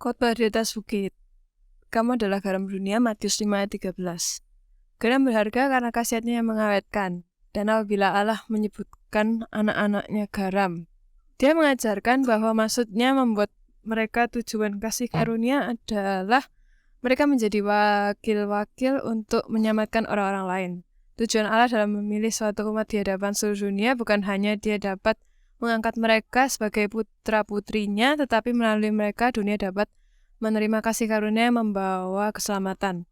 Khotbah di atas bukit. Kamu adalah garam dunia, Matius 5 ayat 13. Garam berharga karena khasiatnya yang mengawetkan. Dan apabila Allah menyebutkan anak-anaknya garam, Dia mengajarkan bahwa maksudnya membuat mereka tujuan kasih karunia adalah mereka menjadi wakil-wakil untuk menyelamatkan orang-orang lain. Tujuan Allah dalam memilih suatu umat di hadapan seluruh dunia bukan hanya Dia dapat mengangkat mereka sebagai putra-putrinya, tetapi melalui mereka dunia dapat menerima kasih karunia yang membawa keselamatan.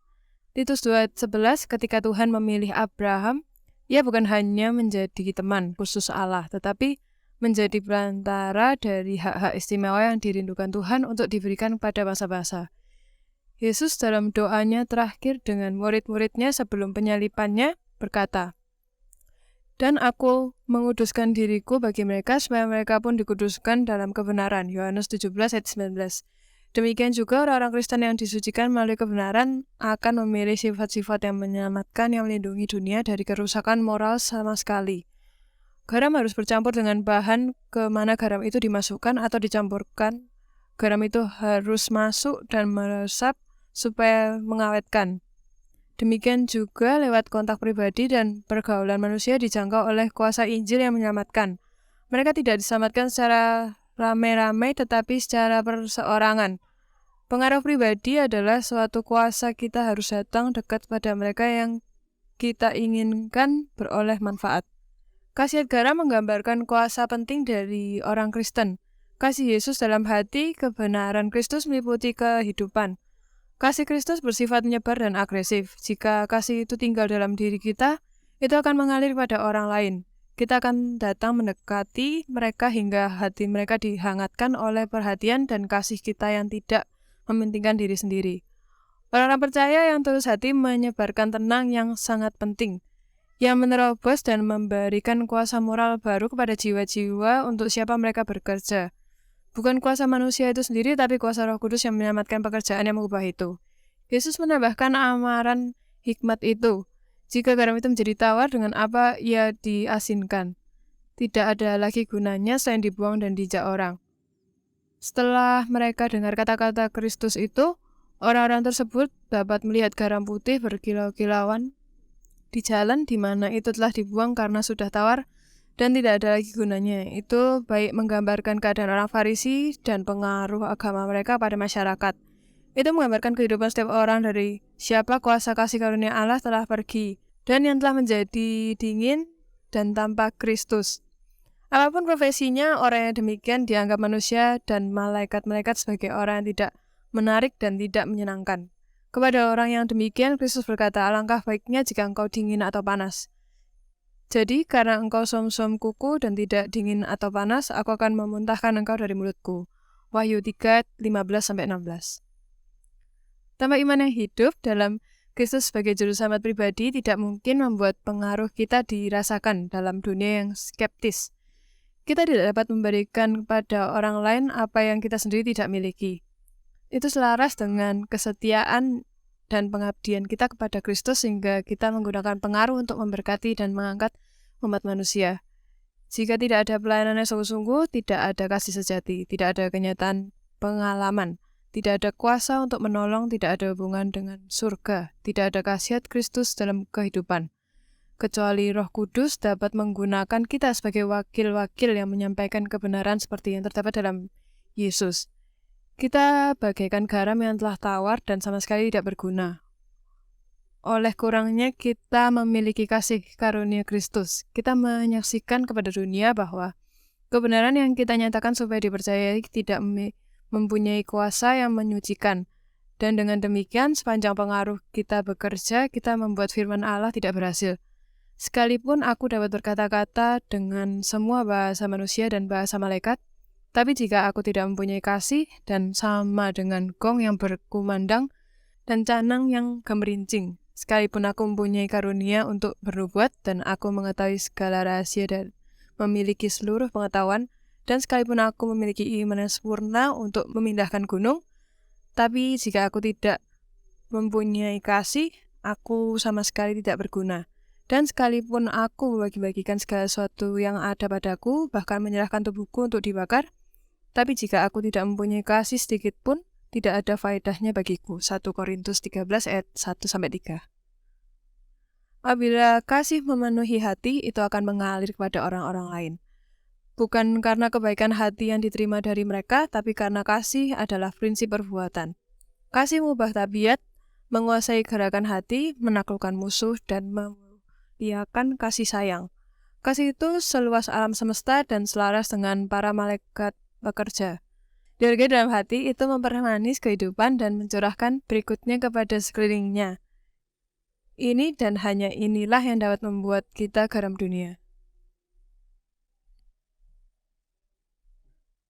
Titus 2:11, ketika Tuhan memilih Abraham, ia bukan hanya menjadi teman khusus Allah, tetapi menjadi perantara dari hak-hak istimewa yang dirindukan Tuhan untuk diberikan kepada bangsa-bangsa. Yesus dalam doanya terakhir dengan murid-muridnya sebelum penyalipannya berkata, "Dan aku menguduskan diriku bagi mereka supaya mereka pun dikuduskan dalam kebenaran." Yohanes 17 ayat 19. Demikian juga orang-orang Kristen yang disucikan melalui kebenaran akan memilih sifat-sifat yang menyelamatkan, yang melindungi dunia dari kerusakan moral sama sekali. Garam harus bercampur dengan bahan ke mana garam itu dimasukkan atau dicampurkan. Garam itu harus masuk dan meresap supaya mengawetkan. Demikian juga lewat kontak pribadi dan pergaulan manusia dijangkau oleh kuasa Injil yang menyelamatkan. Mereka tidak diselamatkan secara rame-rame tetapi secara perseorangan. Pengaruh pribadi adalah suatu kuasa. Kita harus datang dekat pada mereka yang kita inginkan beroleh manfaat. Khasiat garam menggambarkan kuasa penting dari orang Kristen. Kasih Yesus dalam hati, kebenaran Kristus meliputi kehidupan. Kasih Kristus bersifat menyebar dan agresif. Jika kasih itu tinggal dalam diri kita, itu akan mengalir pada orang lain. Kita akan datang mendekati mereka hingga hati mereka dihangatkan oleh perhatian dan kasih kita yang tidak mementingkan diri sendiri. Orang-orang percaya yang tulus hati menyebarkan tenang yang sangat penting, yang menerobos dan memberikan kuasa moral baru kepada jiwa-jiwa untuk siapa mereka bekerja. Bukan kuasa manusia itu sendiri, tapi kuasa Roh Kudus yang menyelamatkan pekerjaan yang mengubah itu. Yesus menambahkan amaran hikmat itu. Jika garam itu menjadi tawar, dengan apa ia diasinkan? Tidak ada lagi gunanya selain dibuang dan dijak orang. Setelah mereka dengar kata-kata Kristus itu, orang-orang tersebut dapat melihat garam putih berkilau-kilauan di jalan di mana itu telah dibuang karena sudah tawar dan tidak ada lagi gunanya. Itu baik menggambarkan keadaan orang Farisi dan pengaruh agama mereka pada masyarakat. Itu menggambarkan kehidupan setiap orang dari siapa kuasa kasih karunia Allah telah pergi dan yang telah menjadi dingin dan tanpa Kristus. Apapun profesinya, orang yang demikian dianggap manusia dan malaikat-malaikat sebagai orang yang tidak menarik dan tidak menyenangkan. Kepada orang yang demikian, Kristus berkata, "Alangkah baiknya jika engkau dingin atau panas. Jadi, karena engkau som-som kuku dan tidak dingin atau panas, aku akan memuntahkan engkau dari mulutku." Wahyu 3:15-16. Tanpa iman yang hidup dalam Kristus sebagai juru selamat pribadi tidak mungkin membuat pengaruh kita dirasakan dalam dunia yang skeptis. Kita tidak dapat memberikan kepada orang lain apa yang kita sendiri tidak miliki. Itu selaras dengan kesetiaan dan pengabdian kita kepada Kristus sehingga kita menggunakan pengaruh untuk memberkati dan mengangkat umat manusia. Jika tidak ada pelayanan yang sungguh-sungguh, tidak ada kasih sejati, tidak ada kenyataan pengalaman, tidak ada kuasa untuk menolong, tidak ada hubungan dengan surga, tidak ada khasiat Kristus dalam kehidupan. Kecuali Roh Kudus dapat menggunakan kita sebagai wakil-wakil yang menyampaikan kebenaran seperti yang terdapat dalam Yesus. Kita bagaikan garam yang telah tawar dan sama sekali tidak berguna. Oleh kurangnya kita memiliki kasih karunia Kristus. Kita menyaksikan kepada dunia bahwa kebenaran yang kita nyatakan supaya dipercayai tidak mempunyai kuasa yang menyucikan. Dan dengan demikian sepanjang pengaruh kita bekerja, kita membuat firman Allah tidak berhasil. Sekalipun aku dapat berkata-kata dengan semua bahasa manusia dan bahasa malaikat, tapi jika aku tidak mempunyai kasih dan sama dengan gong yang berkumandang dan canang yang gemerincing, sekalipun aku mempunyai karunia untuk bernubuat dan aku mengetahui segala rahasia dan memiliki seluruh pengetahuan, dan sekalipun aku memiliki iman yang sempurna untuk memindahkan gunung, tapi jika aku tidak mempunyai kasih, aku sama sekali tidak berguna. Dan sekalipun aku membagi-bagikan segala sesuatu yang ada padaku, bahkan menyerahkan tubuhku untuk dibakar, tapi jika aku tidak mempunyai kasih sedikit pun, tidak ada faedahnya bagiku. 1 Korintus 13 ayat 1-3. Apabila kasih memenuhi hati, itu akan mengalir kepada orang-orang lain. Bukan karena kebaikan hati yang diterima dari mereka, tapi karena kasih adalah prinsip perbuatan. Kasih mengubah tabiat, menguasai gerakan hati, menaklukkan musuh, dan memuliakan kasih sayang. Kasih itu seluas alam semesta dan selaras dengan para malaikat bekerja. Dihargai dalam hati itu mempermanis kehidupan dan mencurahkan berikutnya kepada sekelilingnya. Ini dan hanya inilah yang dapat membuat kita garam dunia.